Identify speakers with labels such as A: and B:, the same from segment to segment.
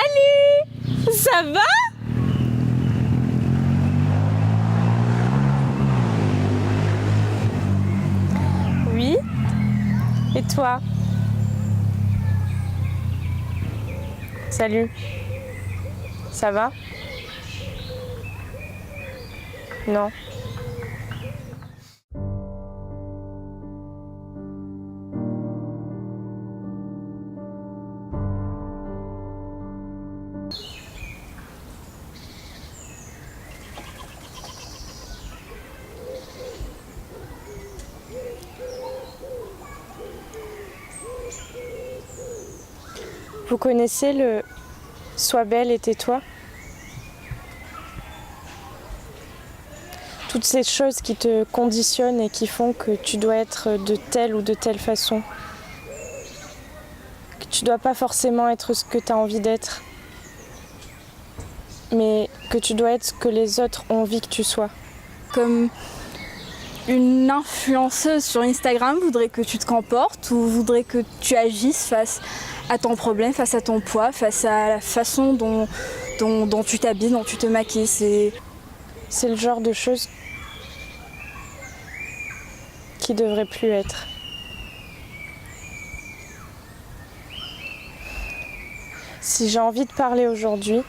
A: Salut! Ça va? Oui? Et toi? Salut. Ça va? Non. Vous connaissez le « Sois belle et tais-toi » ? Toutes ces choses qui te conditionnent et qui font que tu dois être de telle ou de telle façon. Que tu dois pas forcément être ce que tu as envie d'être, mais que tu dois être ce que les autres ont envie que tu sois.
B: Comme une influenceuse sur Instagram voudrait que tu te comportes ou voudrait que tu agisses face à ton problème, face à ton poids, face à la façon dont tu t'habilles, dont tu te maquilles.
A: C'est le genre de choses qui devrait plus être. Si j'ai envie de parler aujourd'hui,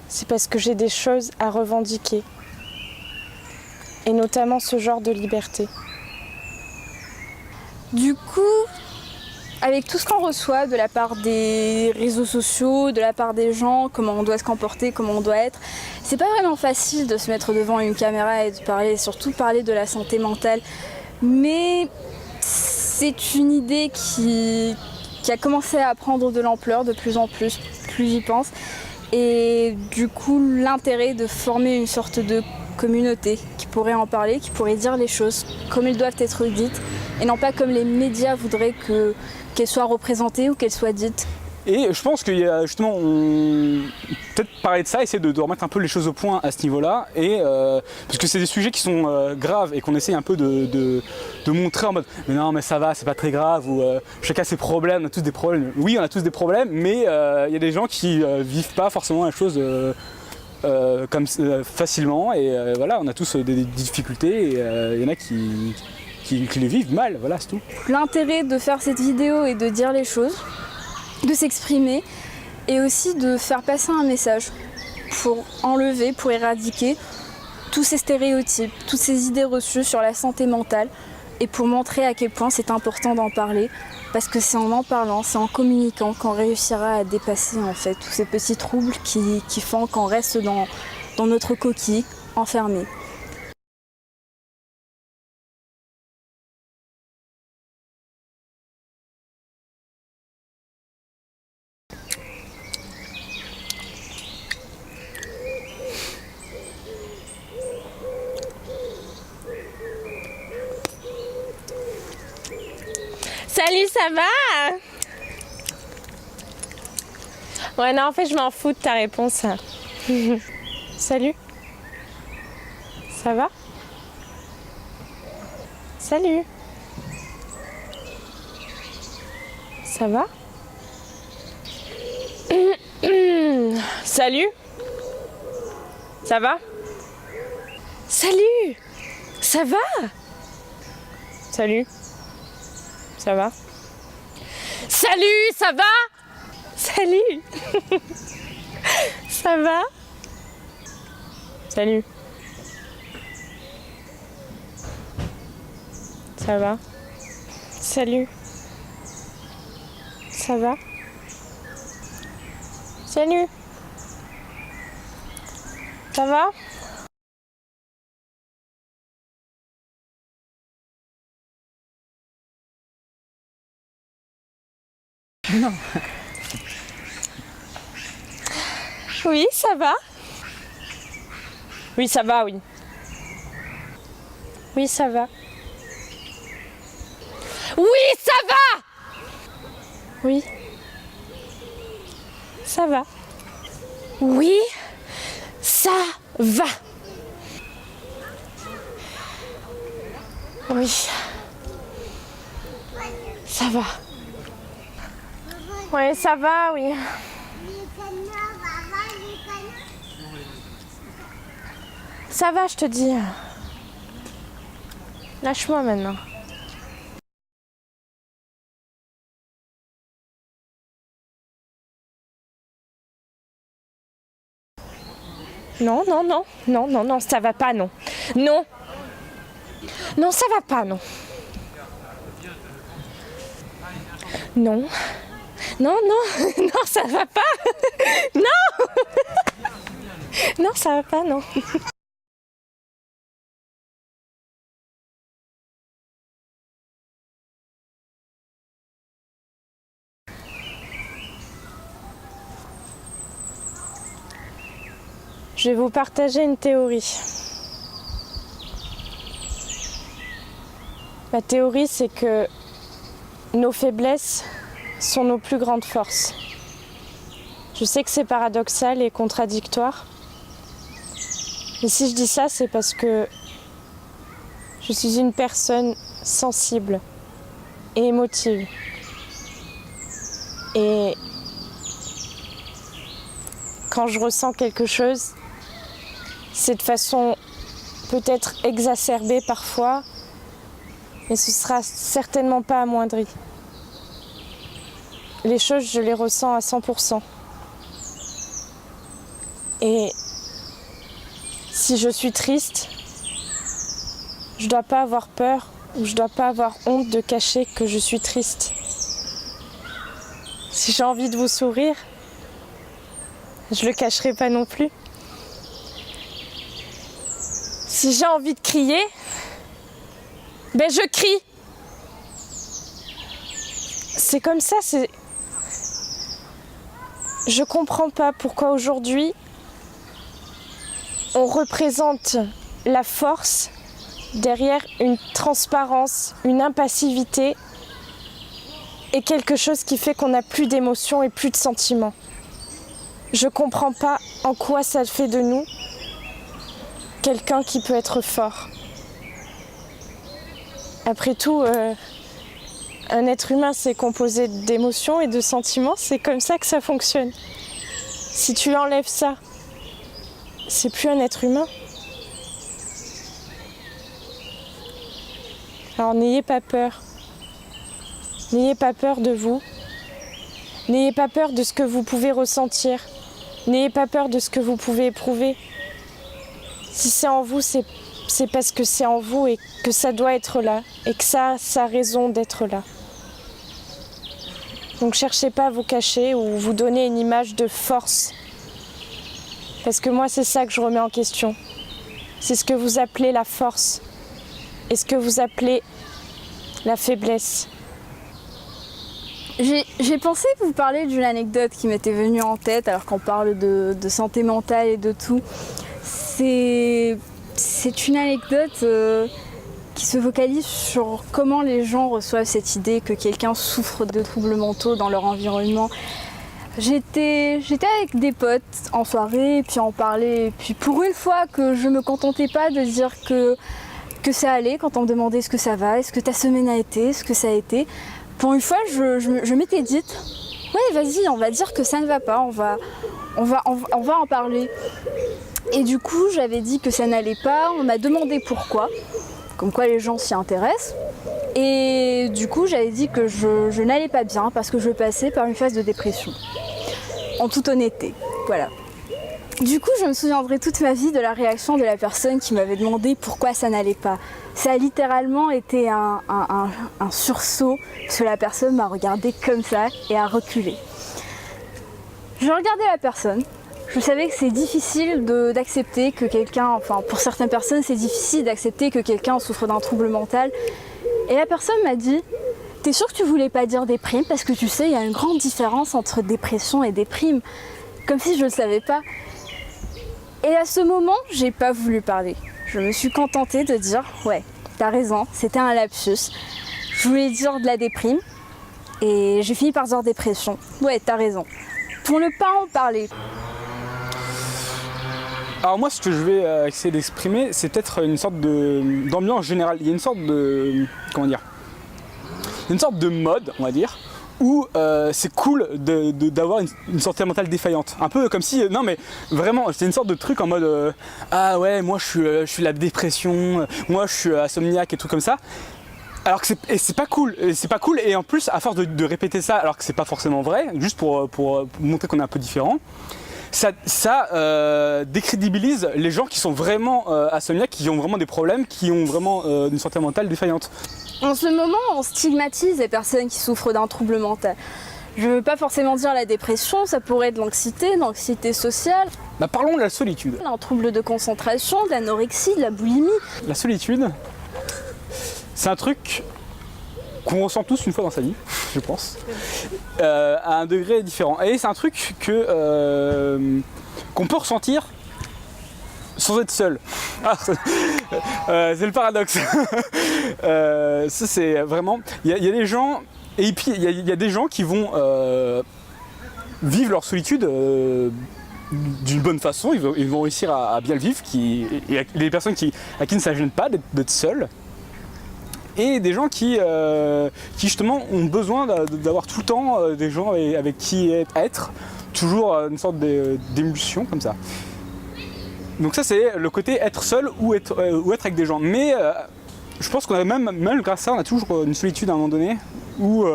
A: c'est parce que j'ai des choses à revendiquer, et notamment ce genre de liberté.
B: Du coup, avec tout ce qu'on reçoit de la part des réseaux sociaux, de la part des gens, comment on doit se comporter, comment on doit être, c'est pas vraiment facile de se mettre devant une caméra et de parler, surtout parler de la santé mentale. Mais c'est une idée qui a commencé à prendre de l'ampleur de plus en plus j'y pense. Et du coup, l'intérêt de former une sorte de communauté qui pourrait en parler, qui pourrait dire les choses comme elles doivent être dites, et non pas comme les médias voudraient qu'elles soient représentées ou qu'elles soient dites.
C: Et je pense qu'il y a justement, peut-être parler de ça, essayer de remettre un peu les choses au point à ce niveau-là, parce que c'est des sujets qui sont graves et qu'on essaye un peu de montrer en mode mais non mais ça va, c'est pas très grave, ou chacun a ses problèmes, on a tous des problèmes. Oui, on a tous des problèmes, mais il y a des gens qui vivent pas forcément la chose comme facilement, et voilà, on a tous des difficultés, et il y en a qui les vivent mal, voilà, c'est tout.
B: L'intérêt de faire cette vidéo est de dire les choses, de s'exprimer, et aussi de faire passer un message pour enlever, pour éradiquer tous ces stéréotypes, toutes ces idées reçues sur la santé mentale, et pour montrer à quel point c'est important d'en parler, parce que c'est en parlant, c'est en communiquant qu'on réussira à dépasser en fait tous ces petits troubles qui font qu'on reste dans notre coquille, enfermé.
A: Salut, ça va? Ouais, non, en fait, je m'en fous de ta réponse. Salut. Ça va? Salut. Ça va? Salut. Ça va? Salut. Ça va? Salut. Ça va? Salut, ça va? Salut. Ça va? Salut. Ça va? Salut. Ça va? Salut. Ça va?
D: Non.
A: Oui, ça va. Oui, ça va, oui. Oui, ça va. Oui, ça va. Oui. Ça va. Oui, ça va. Oui. Ça va. Ouais, ça va, oui. Ça va, je te dis. Lâche-moi maintenant. Non, non, non, non, non, non, ça va pas, non. Non. Non, ça va pas, non. Non. Non, non, non, ça va pas. Non. Non, ça va pas, non. Je vais vous partager une théorie. Ma théorie, c'est que nos faiblesses sont nos plus grandes forces. Je sais que c'est paradoxal et contradictoire. Mais si je dis ça, c'est parce que je suis une personne sensible et émotive. Et quand je ressens quelque chose, c'est de façon peut-être exacerbée parfois, mais ce sera certainement pas amoindri. Les choses, je les ressens à 100%. Et si je suis triste, je dois pas avoir peur ou je dois pas avoir honte de cacher que je suis triste. Si j'ai envie de vous sourire, je le cacherai pas non plus. Si j'ai envie de crier, ben je crie. C'est comme ça, c'est... Je comprends pas pourquoi aujourd'hui on représente la force derrière une transparence, une impassivité et quelque chose qui fait qu'on n'a plus d'émotions et plus de sentiments. Je comprends pas en quoi ça fait de nous quelqu'un qui peut être fort. Après tout, un être humain c'est composé d'émotions et de sentiments, c'est comme ça que ça fonctionne. Si tu enlèves ça, c'est plus un être humain. Alors n'ayez pas peur. N'ayez pas peur de vous. N'ayez pas peur de ce que vous pouvez ressentir. N'ayez pas peur de ce que vous pouvez éprouver. Si c'est en vous, c'est parce que c'est en vous et que ça doit être là. Et que ça a sa raison d'être là. Donc cherchez pas à vous cacher ou vous donner une image de force. Parce que moi, c'est ça que je remets en question. C'est ce que vous appelez la force et ce que vous appelez la faiblesse.
B: J'ai pensé vous parler d'une anecdote qui m'était venue en tête alors qu'on parle de santé mentale et de tout. C'est une anecdote qui se focalise sur comment les gens reçoivent cette idée que quelqu'un souffre de troubles mentaux dans leur environnement. J'étais avec des potes en soirée, et puis on parlait, et puis pour une fois que je me contentais pas de dire que ça allait quand on me demandait ce que ça va, est-ce que ta semaine a été, ce que ça a été. Pour une fois, je m'étais dite, ouais vas-y, on va dire que ça ne va pas, on va en parler. Et du coup, j'avais dit que ça n'allait pas, on m'a demandé pourquoi, comme quoi les gens s'y intéressent. Et du coup, j'avais dit que je n'allais pas bien parce que je passais par une phase de dépression. En toute honnêteté, voilà. Du coup, je me souviendrai toute ma vie de la réaction de la personne qui m'avait demandé pourquoi ça n'allait pas. Ça a littéralement été un sursaut, parce que la personne m'a regardé comme ça et a reculé. Je regardais la personne. Je savais que c'est difficile d'accepter que quelqu'un, enfin pour certaines personnes, c'est difficile d'accepter que quelqu'un souffre d'un trouble mental. Et la personne m'a dit, t'es sûre que tu voulais pas dire déprime? Parce que tu sais, il y a une grande différence entre dépression et déprime. Comme si je ne le savais pas. Et à ce moment, j'ai pas voulu parler. Je me suis contentée de dire, ouais, t'as raison, c'était un lapsus. Je voulais dire de la déprime. Et j'ai fini par dire dépression. Ouais, t'as raison. Pour ne pas en parler.
C: Alors moi, ce que je vais essayer d'exprimer, c'est peut-être une sorte d'ambiance générale. Il y a une sorte de... comment dire ? Une sorte de mode, on va dire, où c'est cool d'avoir une santé mentale défaillante. Un peu comme si, non mais vraiment, c'est une sorte de truc en mode ah ouais, moi je suis la dépression, moi je suis insomniaque et tout comme ça. Alors que c'est pas cool, et en plus à force de répéter ça alors que c'est pas forcément vrai, juste pour montrer qu'on est un peu différent, ça décrédibilise les gens qui sont vraiment insomniaques, qui ont vraiment des problèmes, qui ont vraiment une santé mentale défaillante.
B: En ce moment, on stigmatise les personnes qui souffrent d'un trouble mental. Je veux pas forcément dire la dépression, ça pourrait être l'anxiété sociale.
C: Bah parlons de la solitude.
B: Un trouble de concentration, de l'anorexie, de la boulimie.
C: La solitude, c'est un truc qu'on ressent tous une fois dans sa vie, je pense, à un degré différent. Et c'est un truc qu'on peut ressentir sans être seul. Ah, c'est le paradoxe. Ça c'est vraiment... Il y a des gens... Et puis il y a des gens qui vont vivre leur solitude d'une bonne façon, ils vont réussir à bien le vivre, et des personnes à qui ne ça gêne pas d'être seuls. Et des gens qui justement ont besoin d'avoir tout le temps des gens avec qui être, toujours une sorte d'émulsion comme ça. Donc ça c'est le côté être seul ou être avec des gens. Mais je pense qu'on a même grâce à ça, on a toujours une solitude à un moment donné où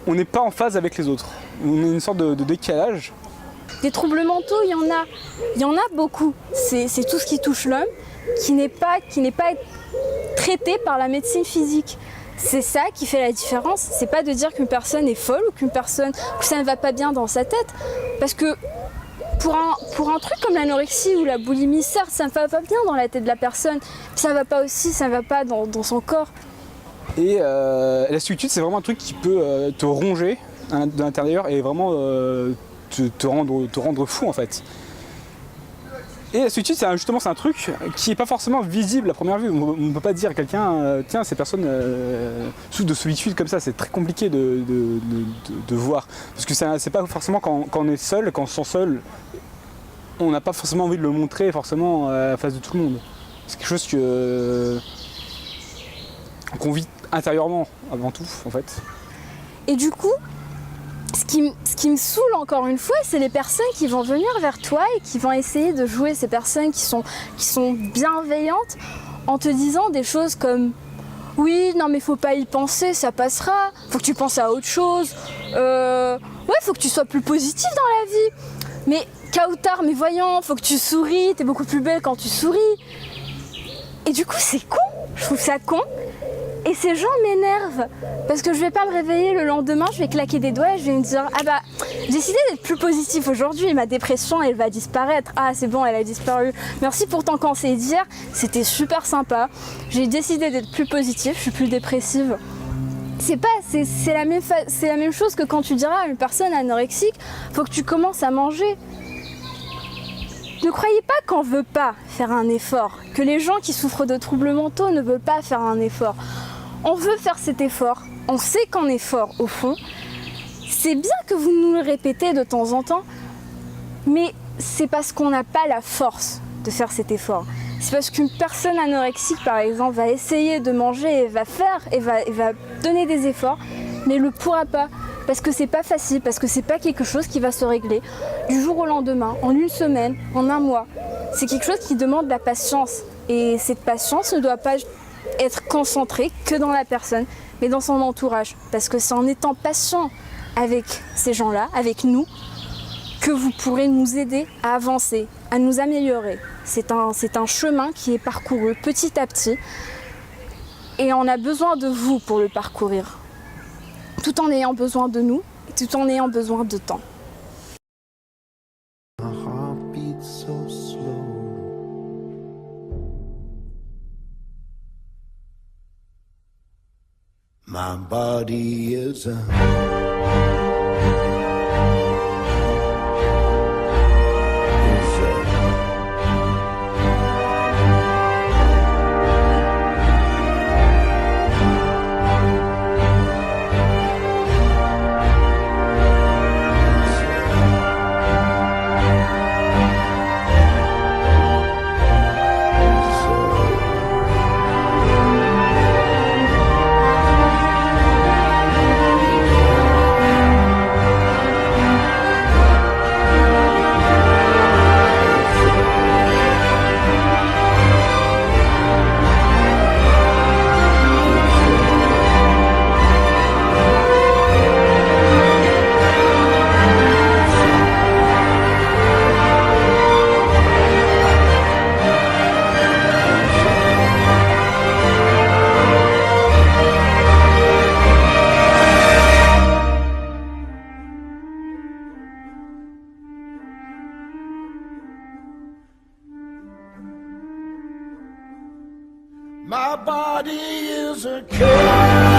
C: on n'est pas en phase avec les autres. On a une sorte de décalage.
B: Des troubles mentaux, il y en a beaucoup. C'est tout ce qui touche l'homme qui n'est pas traité par la médecine physique. C'est ça qui fait la différence. C'est pas de dire qu'une personne est folle ou que ça ne va pas bien dans sa tête. Parce que pour un truc comme l'anorexie ou la boulimie, certes, ça ne va pas bien dans la tête de la personne. Ça ne va pas aussi, ça ne va pas dans son corps.
C: Et la solitude, c'est vraiment un truc qui peut te ronger de l'intérieur et vraiment te rendre fou en fait. Et la solitude, c'est un truc qui n'est pas forcément visible à première vue. On ne peut pas dire à quelqu'un, tiens, ces personnes souffrent de solitude comme ça. C'est très compliqué de voir. Parce que c'est pas forcément quand on est seul, quand on se sent seul, on n'a pas forcément envie de le montrer forcément à face de tout le monde. C'est quelque chose qu'on vit intérieurement avant tout, en fait.
B: Et du coup, ce qui me saoule encore une fois, c'est les personnes qui vont venir vers toi et qui vont essayer de jouer ces personnes qui sont bienveillantes en te disant des choses comme « Oui, non mais faut pas y penser, ça passera, faut que tu penses à autre chose, ouais, faut que tu sois plus positif dans la vie, mais Kautar, mais voyons, faut que tu souris, t'es beaucoup plus belle quand tu souris. » Et du coup c'est con, je trouve ça con. Et ces gens m'énervent parce que je vais pas me réveiller le lendemain, je vais claquer des doigts et je vais me dire ah bah j'ai décidé d'être plus positif aujourd'hui et ma dépression elle va disparaître. Ah c'est bon, elle a disparu. Merci pour ton conseil d'hier, c'était super sympa. J'ai décidé d'être plus positif, je suis plus dépressive. C'est la même chose que quand tu diras à une personne anorexique, faut que tu commences à manger. Ne croyez pas qu'on ne veut pas faire un effort, que les gens qui souffrent de troubles mentaux ne veulent pas faire un effort. On veut faire cet effort, on sait qu'on est fort au fond. C'est bien que vous nous le répétez de temps en temps, mais c'est parce qu'on n'a pas la force de faire cet effort. C'est parce qu'une personne anorexique, par exemple, va essayer de manger et va donner des efforts, mais ne le pourra pas. Parce que c'est pas facile, parce que c'est pas quelque chose qui va se régler du jour au lendemain, en une semaine, en un mois. C'est quelque chose qui demande de la patience. Et cette patience ne doit pas être concentrée que dans la personne, mais dans son entourage. Parce que c'est en étant patient avec ces gens-là, avec nous, que vous pourrez nous aider à avancer, à nous améliorer. C'est un chemin qui est parcouru petit à petit. Et on a besoin de vous pour le parcourir. Tout en ayant besoin de nous, tout en ayant besoin de temps.
D: My body is a My body is a cage.